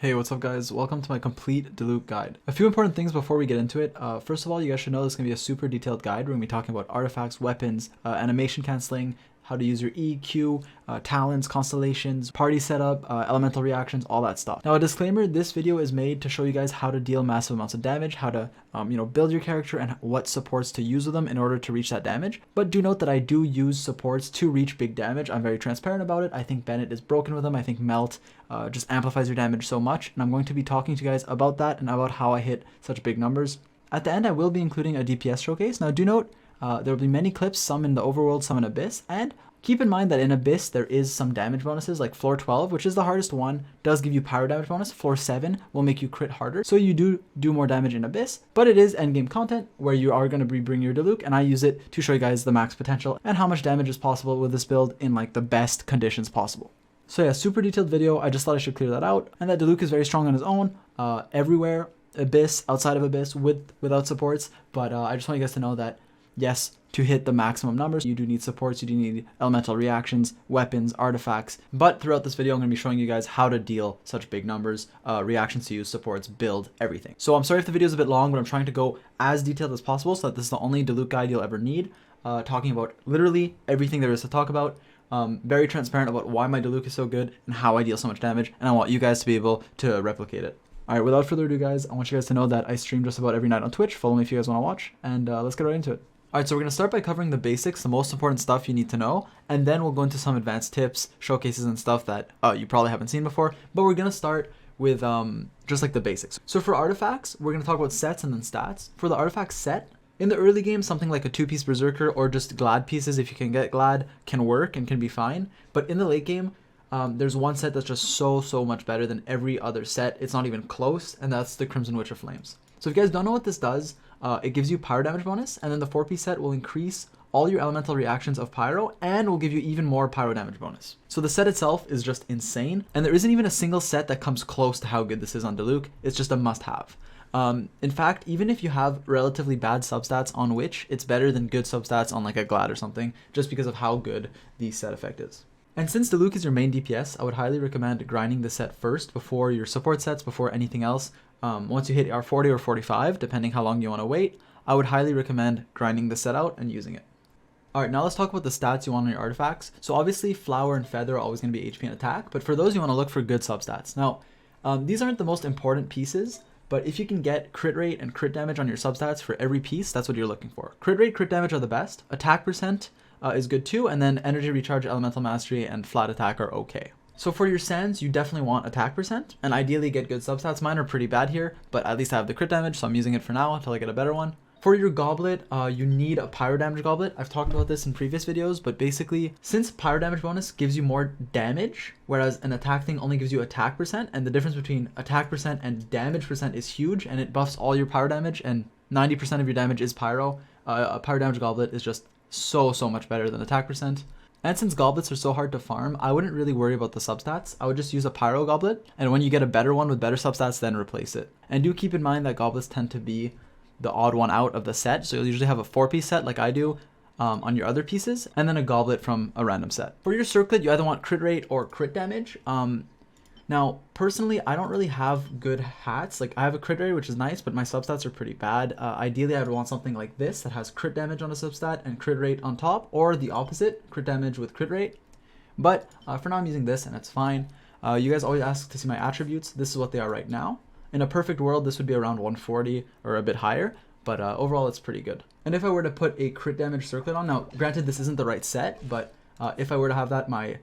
Hey, what's up guys? Welcome to my complete Diluc guide. A few important things before we get into it. First of all, you guys should know this is going to be a super detailed guide. We're going to be talking about artifacts, weapons, animation canceling, how to use your E, Q, talents, constellations, party setup, elemental reactions, all that stuff. Now a disclaimer, this video is made to show you guys how to deal massive amounts of damage, how to build your character and what supports to use with them in order to reach that damage. But do note that I do use supports to reach big damage. I'm very transparent about it. I think Bennett is broken with them. I think Melt just amplifies your damage so much. And I'm going to be talking to you guys about that and about how I hit such big numbers. At the end, I will be including a DPS showcase. Now do note, there will be many clips, some in the overworld, some in Abyss, and keep in mind that in Abyss there is some damage bonuses, like floor 12, which is the hardest one, does give you pyro damage bonus. Floor 7 will make you crit harder, so you do more damage in Abyss, but it is endgame content where you are going to be bringing your Diluc, and I use it to show you guys the max potential and how much damage is possible with this build in like the best conditions possible. So yeah, super detailed video. I just thought I should clear that out, and that Diluc is very strong on his own, everywhere, Abyss, outside of Abyss, without supports, but I just want you guys to know that yes, to hit the maximum numbers, you do need supports, you do need elemental reactions, weapons, artifacts, but throughout this video, I'm going to be showing you guys how to deal such big numbers, reactions to use, supports, build, everything. So I'm sorry if the video is a bit long, but I'm trying to go as detailed as possible so that this is the only Diluc guide you'll ever need, talking about literally everything there is to talk about, very transparent about why my Diluc is so good and how I deal so much damage, and I want you guys to be able to replicate it. Alright, without further ado guys, I want you guys to know that I stream just about every night on Twitch. Follow me if you guys want to watch, and let's get right into it. Alright, so we're going to start by covering the basics, the most important stuff you need to know, and then we'll go into some advanced tips, showcases, and stuff that you probably haven't seen before, but we're going to start with just like the basics. So for artifacts, we're going to talk about sets and then stats. For the artifact set, in the early game, something like a 2-piece Berserker or just Glad pieces, if you can get Glad, can work and can be fine, but in the late game, there's one set that's just so much better than every other set. It's not even close, and that's the Crimson Witch of Flames. So if you guys don't know what this does, it gives you pyro damage bonus, and then the 4-piece set will increase all your elemental reactions of pyro and will give you even more pyro damage bonus. So the set itself is just insane, and there isn't even a single set that comes close to how good this is on Diluc. It's just a must-have. In fact, even if you have relatively bad substats on Witch, it's better than good substats on like a Glad or something, just because of how good the set effect is. And since Diluc is your main DPS, I would highly recommend grinding the set first before your support sets, before anything else. Once you hit R40 or 45, depending how long you want to wait, I would highly recommend grinding the set out and using it. Alright, now let's talk about the stats you want on your artifacts. So obviously Flower and Feather are always going to be HP and attack, but for those you want to look for good substats. Now, these aren't the most important pieces, but if you can get crit rate and crit damage on your substats for every piece, that's what you're looking for. Crit rate, crit damage are the best. Attack percent is good too, and then energy recharge, elemental mastery, and flat attack are okay. So for your sands, you definitely want attack percent, and ideally get good substats. Mine are pretty bad here, but at least I have the crit damage, so I'm using it for now until I get a better one. For your goblet, you need a pyro damage goblet. I've talked about this in previous videos, but basically, since pyro damage bonus gives you more damage, whereas an attack thing only gives you attack percent, and the difference between attack percent and damage percent is huge, and it buffs all your pyro damage, and 90% of your damage is pyro. A pyro damage goblet is just so much better than attack percent. And since goblets are so hard to farm, I wouldn't really worry about the substats. I would just use a pyro goblet, and when you get a better one with better substats, then replace it. And do keep in mind that goblets tend to be the odd one out of the set, so you'll usually have a 4-piece set like I do on your other pieces, and then a goblet from a random set. For your circlet, you either want crit rate or crit damage. Now, personally, I don't really have good hats. Like, I have a crit rate, which is nice, but my substats are pretty bad. Ideally, I would want something like this that has crit damage on a substat and crit rate on top, or the opposite, crit damage with crit rate. But for now, I'm using this, and it's fine. You guys always ask to see my attributes. This is what they are right now. In a perfect world, this would be around 140 or a bit higher, but overall, it's pretty good. And if I were to put a crit damage circlet on, now, granted, this isn't the right set, but if I were to have that, my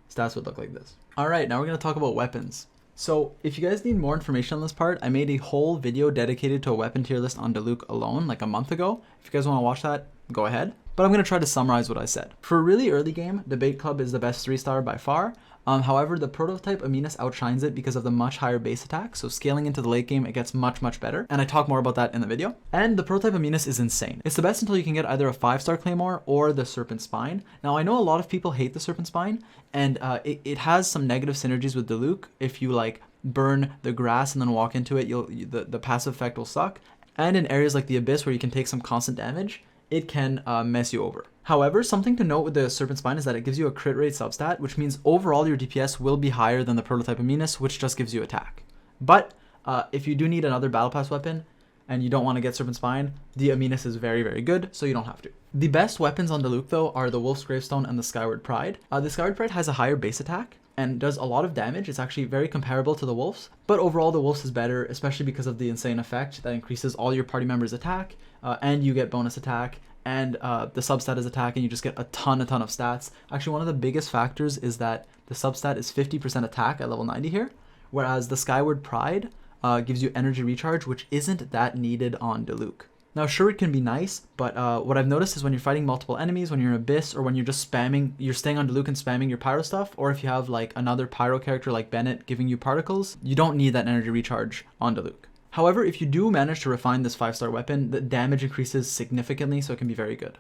stats would look like this. Alright, now we're going to talk about weapons. So if you guys need more information on this part, I made a whole video dedicated to a weapon tier list on Diluc alone like a month ago. If you guys want to watch that, go ahead. But I'm going to try to summarize what I said. For a really early game, Debate Club is the best 3-star by far. However, the prototype Aminus outshines it because of the much higher base attack, so scaling into the late game, it gets much better, and I talk more about that in the video. And the prototype Aminus is insane. It's the best until you can get either a 5-star Claymore or the Serpent Spine. Now, I know a lot of people hate the Serpent Spine, and it has some negative synergies with Diluc. If you like burn the grass and then walk into it, the passive effect will suck. And in areas like the Abyss where you can take some constant damage, it can mess you over. However, something to note with the Serpent Spine is that it gives you a crit rate substat, which means overall your DPS will be higher than the prototype Aminus, which just gives you attack. But if you do need another battle pass weapon and you don't want to get Serpent Spine, the Aminus is very, very good, so you don't have to. The best weapons on Diluc though are the Wolf's Gravestone and the Skyward Pride. The Skyward Pride has a higher base attack and does a lot of damage. It's actually very comparable to the Wolf's, but overall the Wolf's is better, especially because of the insane effect that increases all your party members' attack, and you get bonus attack, and the substat is attack, and you just get a ton of stats. Actually, one of the biggest factors is that the substat is 50% attack at level 90 here, whereas the Skyward Pride gives you energy recharge, which isn't that needed on Diluc. Now, sure, it can be nice, but what I've noticed is when you're fighting multiple enemies, when you're in Abyss, or when you're just spamming, you're staying on Diluc and spamming your pyro stuff, or if you have like another pyro character like Bennett giving you particles, you don't need that energy recharge on Diluc. However, if you do manage to refine this 5-star weapon, the damage increases significantly, so it can be very good.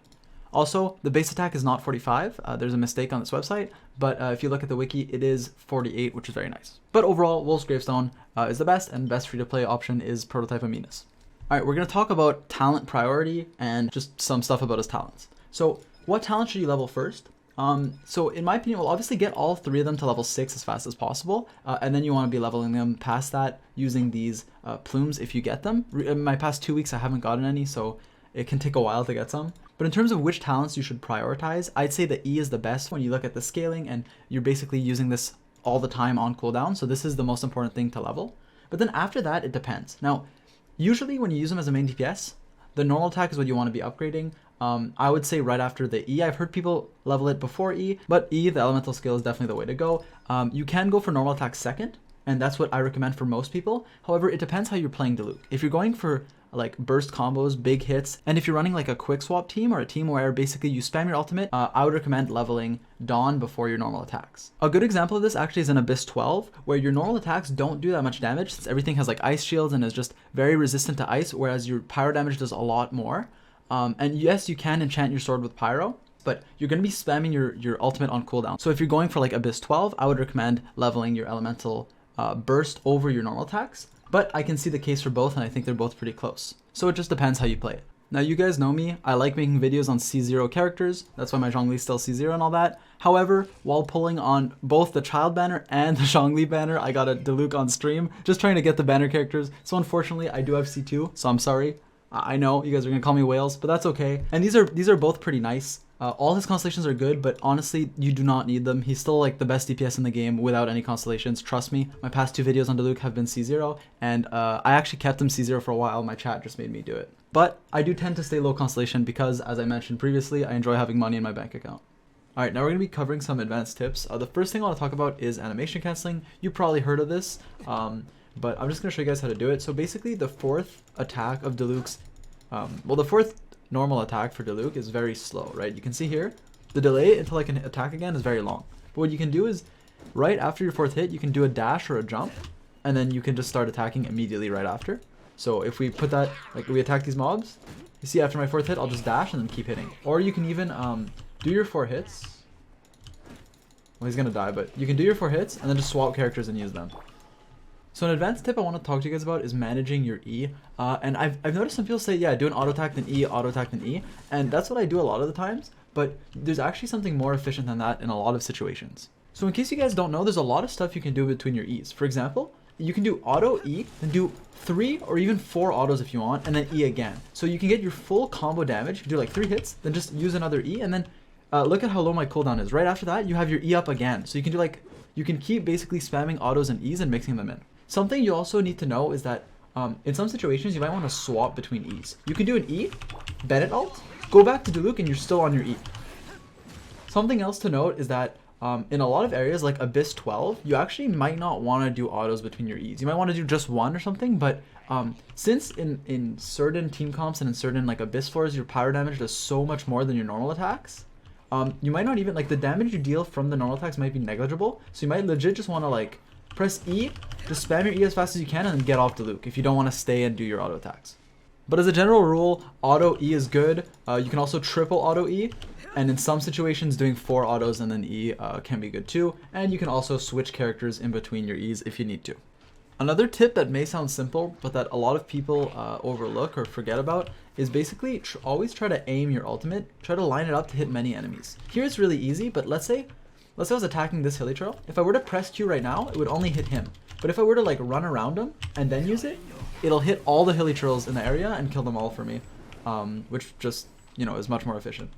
Also, the base attack is not 45. There's a mistake on this website, but if you look at the wiki, it is 48, which is very nice. But overall, Wolf's Gravestone is the best, and best free-to-play option is Prototype Aminus. Alright, we're going to talk about talent priority and just some stuff about his talents. So, what talent should you level first? So in my opinion, we'll obviously get all 3 of them to level 6 as fast as possible, and then you want to be leveling them past that using these plumes if you get them. In my past 2 weeks, I haven't gotten any, so it can take a while to get some. But in terms of which talents you should prioritize, I'd say the E is the best when you look at the scaling, and you're basically using this all the time on cooldown, so this is the most important thing to level. But then after that, it depends. Now, usually when you use them as a main DPS, the normal attack is what you want to be upgrading. I would say right after the E. I've heard people level it before E, but E, the elemental skill, is definitely the way to go. You can go for normal attack second, and that's what I recommend for most people. However, it depends how you're playing Diluc. If you're going for like burst combos, big hits, and if you're running like a quick swap team or a team where basically you spam your ultimate, I would recommend leveling Dawn before your normal attacks. A good example of this actually is in Abyss 12, where your normal attacks don't do that much damage since everything has like ice shields and is just very resistant to ice, whereas your pyro damage does a lot more. And yes, you can enchant your sword with pyro, but you're going to be spamming your ultimate on cooldown. So if you're going for like Abyss 12, I would recommend leveling your elemental burst over your normal attacks. But I can see the case for both, and I think they're both pretty close. So it just depends how you play it. Now, you guys know me. I like making videos on C0 characters. That's why my Zhongli is still C0 and all that. However, while pulling on both the child banner and the Zhongli banner, I got a Diluc on stream, just trying to get the banner characters. So unfortunately, I do have C2, so I'm sorry. I know you guys are gonna call me whales, but that's okay. And these are both pretty nice. All his constellations are good, but honestly, you do not need them. He's still like the best DPS in the game without any constellations. Trust me, my past 2 videos on Diluc have been C0, and I actually kept him C0 for a while. My chat just made me do it. But I do tend to stay low constellation because, as I mentioned previously, I enjoy having money in my bank account. Alright, now we're going to be covering some advanced tips. The first thing I want to talk about is animation canceling. You probably heard of this, but I'm just going to show you guys how to do it. So basically, the 4th attack of Diluc's, the 4th normal attack for Diluc is very slow, right? You can see here, the delay until I can attack again is very long. But what you can do is, right after your 4th hit, you can do a dash or a jump, and then you can just start attacking immediately right after. So if we put that, like we attack these mobs, you see after my 4th hit, I'll just dash and then keep hitting. Or you can even do your 4 hits. Well, he's gonna die, but you can do your 4 hits and then just swap characters and use them. So an advanced tip I want to talk to you guys about is managing your E. And I've noticed some people say, yeah, do an auto attack then E, auto attack then E. And that's what I do a lot of the times, but there's actually something more efficient than that in a lot of situations. So in case you guys don't know, there's a lot of stuff you can do between your E's. For example, you can do auto E, then do 3 or even 4 autos if you want, and then E again. So you can get your full combo damage. You can do like 3 hits, then just use another E, and then look at how low my cooldown is. Right after that, you have your E up again. So you can do like, you can keep basically spamming autos and E's and mixing them in. Something you also need to know is that in some situations, you might want to swap between E's. You can do an E, Bennett ult, go back to Diluc, and you're still on your E. Something else to note is that in a lot of areas like Abyss 12, you actually might not want to do autos between your E's. You might want to do just one or something, but since in certain team comps and in certain like Abyss floors, your pyro damage does so much more than your normal attacks, you might not even, like the damage you deal from the normal attacks might be negligible, so you might legit just want to like press E, just spam your E as fast as you can and then get off Diluc if you don't want to stay and do your auto attacks. But as a general rule, auto E is good. You can also triple auto E, and in some situations doing 4 autos and then E can be good too. And you can also switch characters in between your E's if you need to. Another tip that may sound simple, but that a lot of people overlook or forget about is basically always try to aim your ultimate, try to line it up to hit many enemies. Here it's really easy, but let's say I was attacking this hilly trail. If I were to press Q right now, it would only hit him. But if I were to like run around him and then use it, it'll hit all the hilly churls in the area and kill them all for me, which just, you know, is much more efficient.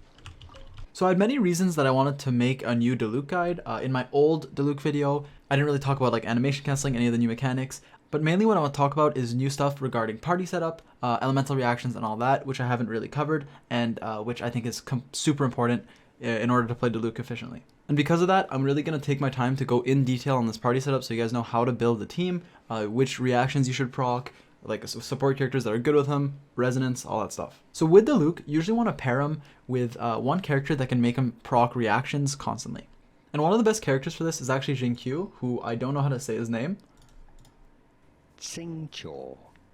So I had many reasons that I wanted to make a new Diluc guide. In my old Diluc video, I didn't really talk about like animation canceling, any of the new mechanics, but mainly what I want to talk about is new stuff regarding party setup, elemental reactions and all that, which I haven't really covered, and which I think is super important in order to play Diluc efficiently. And because of that, I'm really going to take my time to go in detail on this party setup so you guys know how to build the team, which reactions you should proc, like support characters that are good with him, resonance, all that stuff. So with Diluc, you usually want to pair him with one character that can make him proc reactions constantly. And one of the best characters for this is actually Jingqiu, who I don't know how to say his name.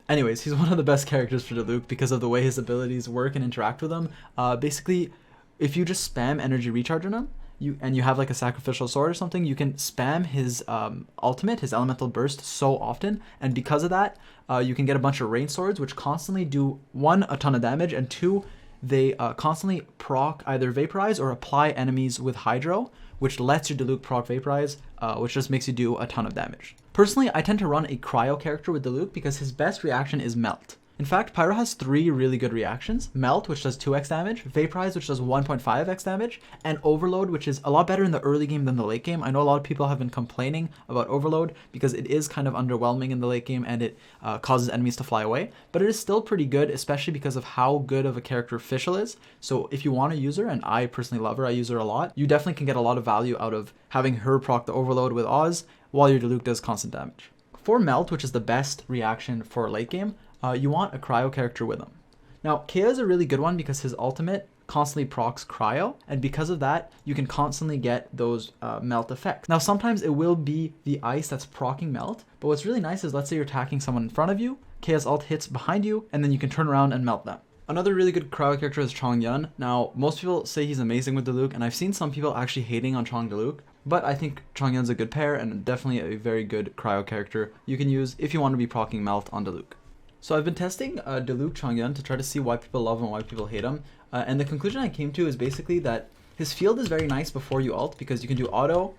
Anyways, he's one of the best characters for Diluc because of the way his abilities work and interact with him. Basically, if you just spam energy recharge on him, you have like a sacrificial sword or something, you can spam his ultimate, his elemental burst so often, and because of that, you can get a bunch of rain swords which constantly do 1, a ton of damage, and 2, they constantly proc either vaporize or apply enemies with hydro, which lets your Diluc proc vaporize, which just makes you do a ton of damage. Personally, I tend to run a cryo character with Diluc because his best reaction is melt. In fact, Pyro has 3 really good reactions: Melt, which does 2x damage, Vaporize, which does 1.5x damage, and Overload, which is a lot better in the early game than the late game. I know a lot of people have been complaining about Overload because it is kind of underwhelming in the late game and it causes enemies to fly away, but it is still pretty good, especially because of how good of a character Fischl is. So if you want to use her, and I personally love her, I use her a lot, you definitely can get a lot of value out of having her proc the Overload with Oz while your Diluc does constant damage. For Melt, which is the best reaction for late game, you want a cryo character with him. Now, Kea is a really good one because his ultimate constantly procs cryo, and because of that, you can constantly get those melt effects. Now, sometimes it will be the ice that's proccing melt, but what's really nice is, let's say you're attacking someone in front of you, Kea's ult hits behind you, and then you can turn around and melt them. Another really good cryo character is Chongyun. Now, most people say he's amazing with Diluc, and I've seen some people actually hating on Chong Diluc, but I think Chongyun's a good pair and definitely a very good cryo character you can use if you want to be proccing melt on Diluc. So I've been testing Diluc Chongyun to try to see why people love him and why people hate him, and the conclusion I came to is basically that his field is very nice before you ult because you can do auto,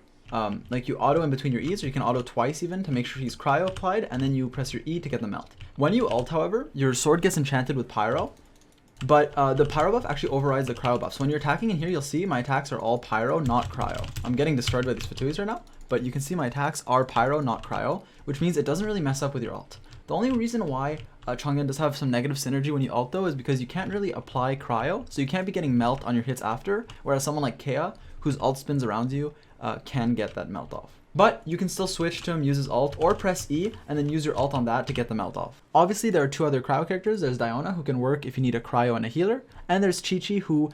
like you auto in between your E's, or you can auto twice even to make sure he's cryo applied, and then you press your E to get the melt. When you ult, however, your sword gets enchanted with pyro, but the pyro buff actually overrides the cryo buff. So when you're attacking in here, you'll see my attacks are all pyro, not cryo. I'm getting destroyed by these Fatuis right now, but you can see my attacks are pyro, not cryo, which means it doesn't really mess up with your ult. The only reason why Chongyun does have some negative synergy when you ult though is because you can't really apply cryo, so you can't be getting melt on your hits after, whereas someone like Kea, whose ult spins around you, can get that melt off. But you can still switch to him, use his ult, or press E, and then use your ult on that to get the melt off. Obviously, there are 2 other cryo characters. There's Diona, who can work if you need a cryo and a healer, and there's Chi-Chi, who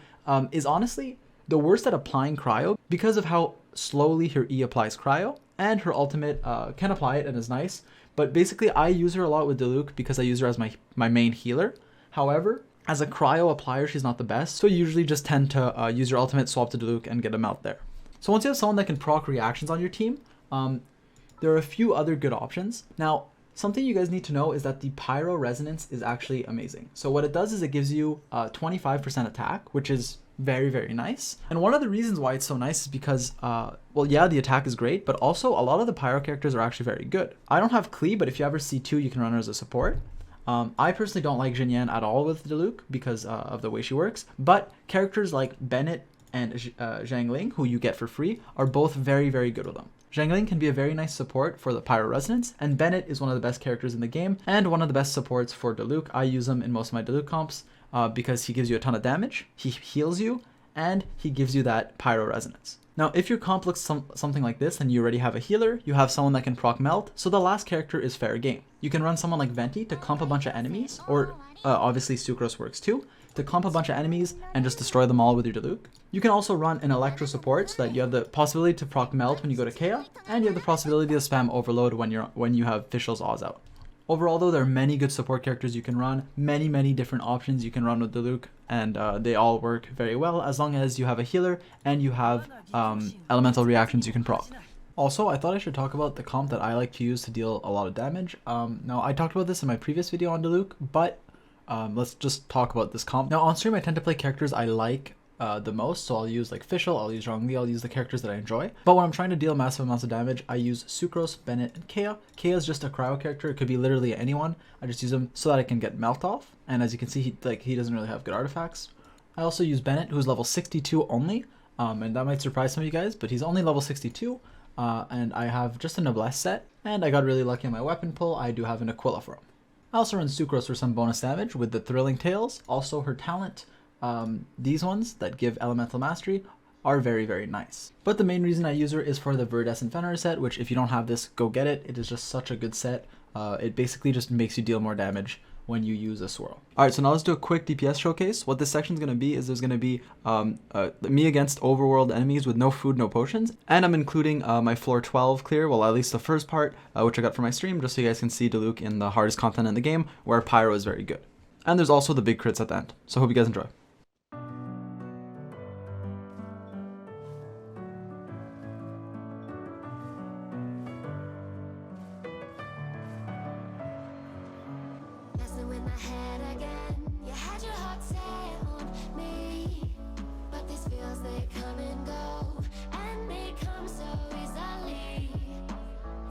is honestly the worst at applying cryo because of how slowly her E applies cryo, and her ultimate can apply it and is nice. But basically, I use her a lot with Diluc because I use her as my main healer. However, as a cryo applier, she's not the best, so you usually just tend to use your ultimate, swap to Diluc, and get a melt there. So once you have someone that can proc reactions on your team, there are a few other good options. Now, something you guys need to know is that the pyro resonance is actually amazing. So what it does is it gives you 25% attack, which is very, very nice. And one of the reasons why it's so nice is because, well, yeah, the attack is great, but also a lot of the pyro characters are actually very good. I don't have Klee, but if you ever see 2, you can run her as a support. I personally don't like Jinyan at all with Diluc because of the way she works, but characters like Bennett and Zhang Ling, who you get for free, are both very, very good with them. Zhang Ling can be a very nice support for the pyro resonance, and Bennett is one of the best characters in the game and one of the best supports for Diluc. I use him in most of my Diluc comps because he gives you a ton of damage, he heals you, and he gives you that pyro resonance. Now, if your comp looks something like this, then you already have a healer, you have someone that can proc melt, so the last character is fair game. You can run someone like Venti to clump a bunch of enemies, or obviously Sucrose works too, to clump a bunch of enemies and just destroy them all with your Diluc. You can also run an Electro support so that you have the possibility to proc melt when you go to Kea, and you have the possibility to spam overload when you have Fischl's Oz out. Overall though, there are many good support characters you can run, many different options you can run with Diluc, and they all work very well as long as you have a healer and you have elemental reactions you can proc. Also, I thought I should talk about the comp that I like to use to deal a lot of damage. Now, I talked about this in my previous video on Diluc, but let's just talk about this comp. Now, on stream, I tend to play characters I like the most, so I'll use like Fischl, I'll use Zhongli, I'll use the characters that I enjoy. But when I'm trying to deal massive amounts of damage, I use Sucrose, Bennett, and Kea. Kea is just a cryo character, it could be literally anyone. I just use him so that I can get Melt off, and as you can see, he doesn't really have good artifacts. I also use Bennett, who's level 62 only, and that might surprise some of you guys, but he's only level 62, and I have just a Noblesse set, and I got really lucky on my weapon pull. I do have an Aquila for him. I also run Sucrose for some bonus damage with the Thrilling Tales. Also her talent, these ones that give Elemental Mastery, are very, very nice. But the main reason I use her is for the Viridescent Fenrir set, which if you don't have this, go get it. It is just such a good set. It basically just makes you deal more damage when you use a swirl. Alright, so now let's do a quick DPS showcase. What this section is going to be is there's going to be me against overworld enemies with no food, no potions. And I'm including my floor 12 clear, well at least the first part, which I got from my stream, just so you guys can see Diluc in the hardest content in the game, where Pyro is very good. And there's also the big crits at the end. So hope you guys enjoy. Messing with my head again. You had your heart set on me, but these feels they come and go, and they come so easily.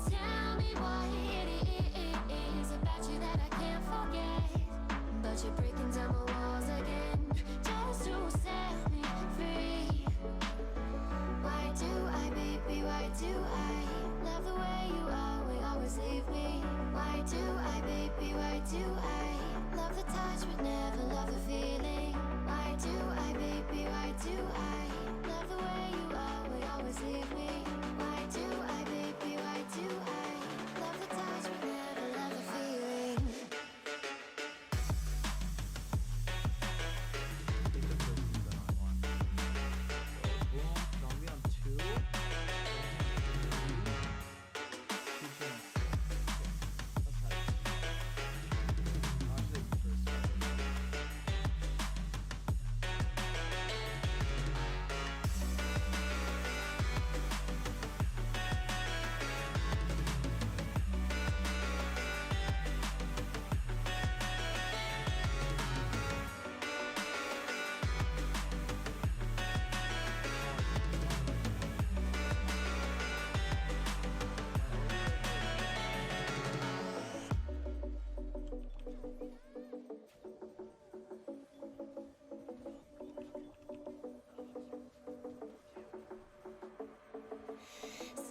Tell me what it is about you that I can't forget, but you're breaking down my walls again just to set me free. Why do I, baby, why do I love the way you always leave me? Why do I, baby, why do I love the touch but never love the feeling? Why do I, baby, why do I love the way you always leave me? Why do I, baby, why do I love the touch but never love the feeling?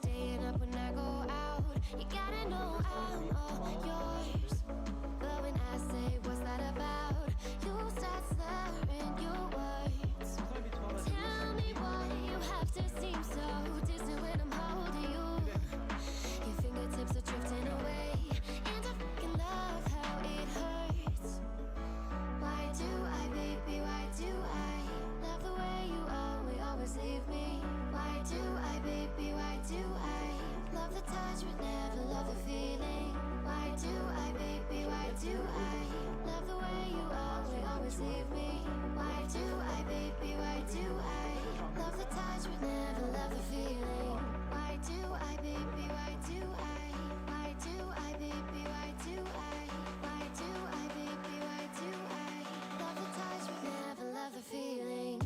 Staying up when I go out, you gotta know I'm all yours. But when I say what's that about, you start slurring your words. Tell me why you have to seem so distant when I'm holding you. Your fingertips are drifting away, and I fucking love how it hurts. Why do I, baby, why do I love the way you always leave me? Why do I, baby, why do I love the touch but never love the feeling? Why do I, baby, why do I love the way you always leave me? Why do I, baby, why do I love the touch but never love the feeling? Why do I, baby, why do I do I, baby, why do why do I, baby, why do I love the touch but never love the feeling?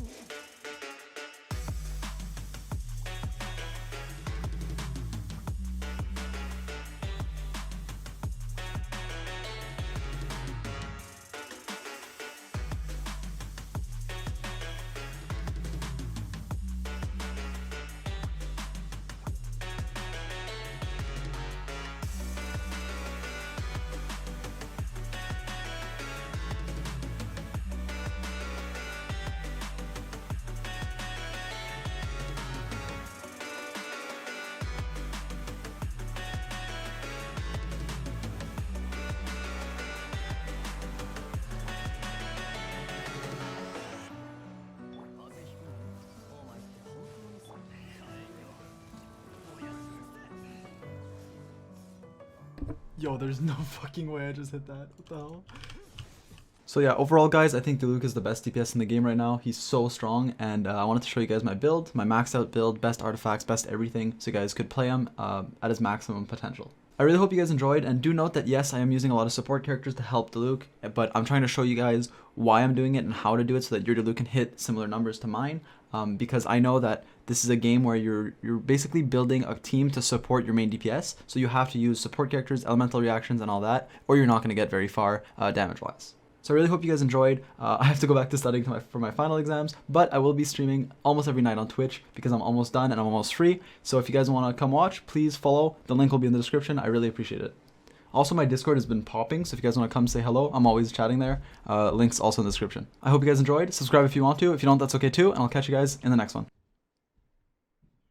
Yo, there's no fucking way I just hit that. What the hell? So yeah, overall guys, I think Diluc is the best DPS in the game right now. He's so strong, and I wanted to show you guys my build, my maxed out build, best artifacts, best everything, so you guys could play him at his maximum potential. I really hope you guys enjoyed, and do note that yes, I am using a lot of support characters to help Diluc, but I'm trying to show you guys why I'm doing it and how to do it so that your Diluc can hit similar numbers to mine, because I know that this is a game where you're basically building a team to support your main DPS, so you have to use support characters, elemental reactions, and all that, or you're not going to get very far damage-wise. So I really hope you guys enjoyed. I have to go back to studying for my final exams, but I will be streaming almost every night on Twitch because I'm almost done and I'm almost free. So if you guys want to come watch, please follow. The link will be in the description. I really appreciate it. Also, my Discord has been popping, so if you guys want to come say hello, I'm always chatting there. Links also in the description. I hope you guys enjoyed. Subscribe if you want to. If you don't, that's okay too, and I'll catch you guys in the next one.